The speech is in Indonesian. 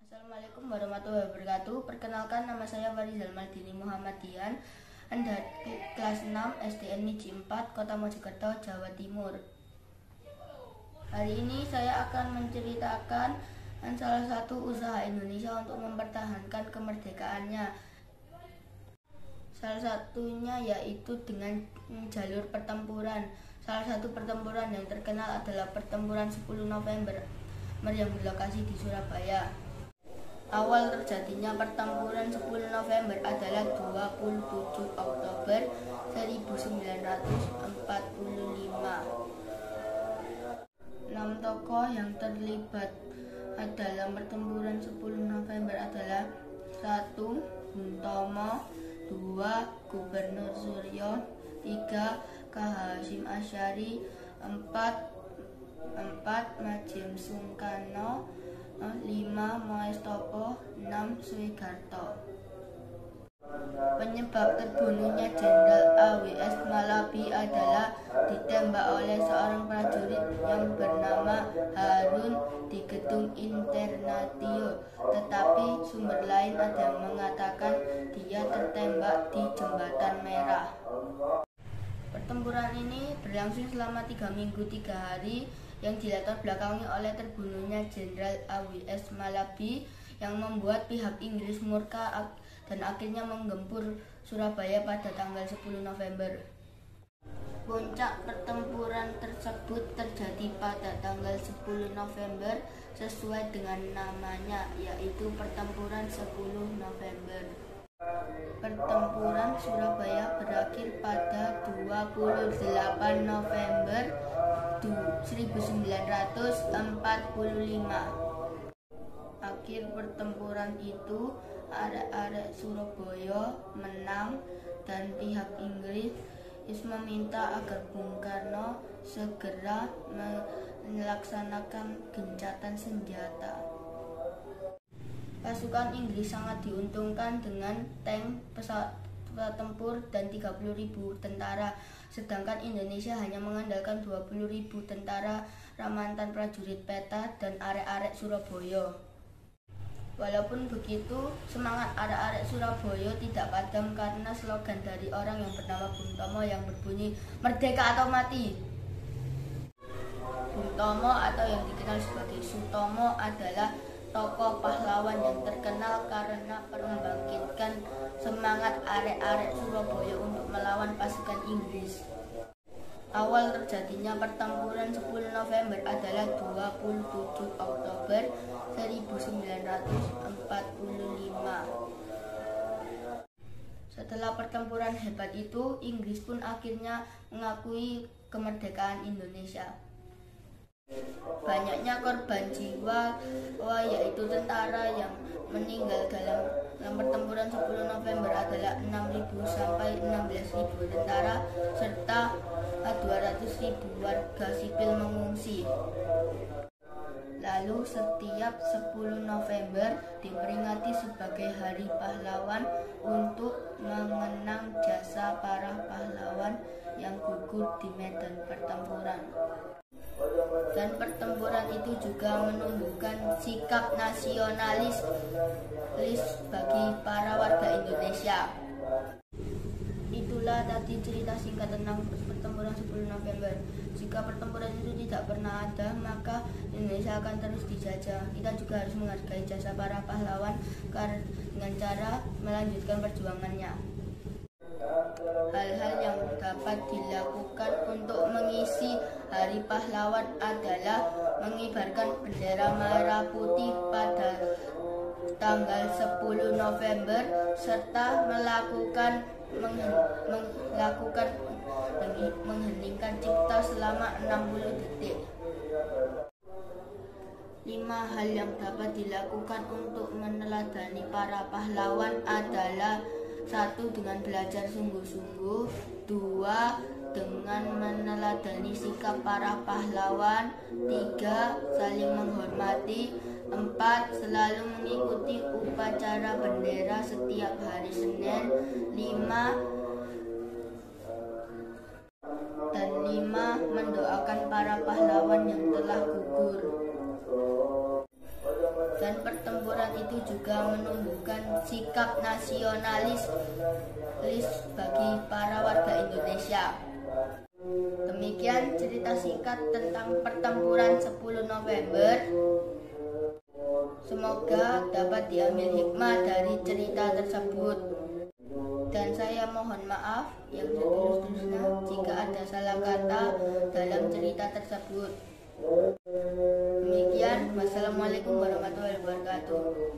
Assalamualaikum warahmatullahi wabarakatuh. Perkenalkan, nama saya Farizal Maldini Muhammadian, dari kelas 6 SDN Niji 4, Kota Mojokerto, Jawa Timur. Hari ini saya akan menceritakan salah satu usaha Indonesia untuk mempertahankan kemerdekaannya. Salah satunya yaitu dengan jalur pertempuran. Salah satu pertempuran yang terkenal adalah pertempuran 10 November yang berlokasi di Surabaya. Awal terjadinya pertempuran 10 November adalah 27 Oktober 1945. 6 tokoh yang terlibat dalam pertempuran 10 November adalah 1. Bung Tomo, 2. Gubernur Suryo, 3. K. Hashim Asyari, 4. Majen Sungkano, 5. Moestopo, 6. Sugiharto. Penyebab terbunuhnya Jenderal A.W.S. Malabi adalah ditembak oleh seorang prajurit yang bernama Harun di gedung Internatio, tetapi sumber lain ada yang mengatakan dia tertembak di Jembatan Merah. Pertempuran ini berlangsung selama 3 minggu 3 hari yang dilatar belakangi oleh terbunuhnya Jenderal A.W.S. Malabi yang membuat pihak Inggris murka dan akhirnya menggempur Surabaya pada tanggal 10 November. Puncak pertempuran tersebut terjadi pada tanggal 10 November sesuai dengan namanya, yaitu Pertempuran 10 November. Pertempuran Surabaya berakhir pada 28 November 1945. Akhir pertempuran itu, arek-arek Surabaya menang dan pihak Inggris meminta agar Bung Karno segera melaksanakan gencatan senjata. Pasukan Inggris sangat diuntungkan dengan tank, pesawat tempur, dan 30.000 tentara, sedangkan Indonesia hanya mengandalkan 20.000 tentara ramantan prajurit peta dan arek-arek Surabaya. Walaupun begitu, semangat arek-arek Surabaya tidak padam karena slogan dari orang yang bernama Bung Tomo yang berbunyi "Merdeka atau mati". Bung Tomo atau yang dikenal sebagai Sutomo adalah tokoh pahlawan yang terkenal karena membangkitkan semangat arek-arek Surabaya untuk melawan pasukan Inggris. Awal terjadinya pertempuran 10 November adalah 27 Oktober 1945. Setelah pertempuran hebat itu, Inggris pun akhirnya mengakui kemerdekaan Indonesia. Banyaknya korban jiwa, yaitu tentara yang meninggal dalam pertempuran 10 November adalah 6.000 sampai 16.000 tentara serta 200.000 warga sipil mengungsi. Lalu setiap 10 November diperingati sebagai Hari Pahlawan untuk mengenang jasa para pahlawan yang gugur di medan pertempuran. Dan pertempuran itu juga menumbuhkan sikap nasionalis bagi para warga Indonesia. Itulah tadi cerita singkat tentang pertempuran 10 November. Jika pertempuran itu tidak pernah ada, maka Indonesia akan terus dijajah. Kita juga harus menghargai jasa para pahlawan dengan cara melanjutkan perjuangannya. Hal-hal yang dapat dilakukan untuk mengisi Hari Pahlawan adalah mengibarkan bendera merah putih pada tanggal 10 November serta mengheningkan cipta selama 60 detik. 5 hal yang dapat dilakukan untuk meneladani para pahlawan adalah: 1. Dengan belajar sungguh-sungguh. 2. Dengan meneladani sikap para pahlawan. 3. Saling menghormati. 4. Selalu mengikuti upacara bendera setiap hari Senin. 5. Mendoakan para pahlawan yang telah gugur. Dan pertempuran itu juga menumbuhkan sikap nasionalis bagi para warga Indonesia. Demikian cerita singkat tentang pertempuran 10 November. Semoga dapat diambil hikmah dari cerita tersebut. Dan saya mohon maaf yang setulus-tulusnya jika ada salah kata dalam cerita tersebut. Demikian, wassalamualaikum warahmatullahi wabarakatuh.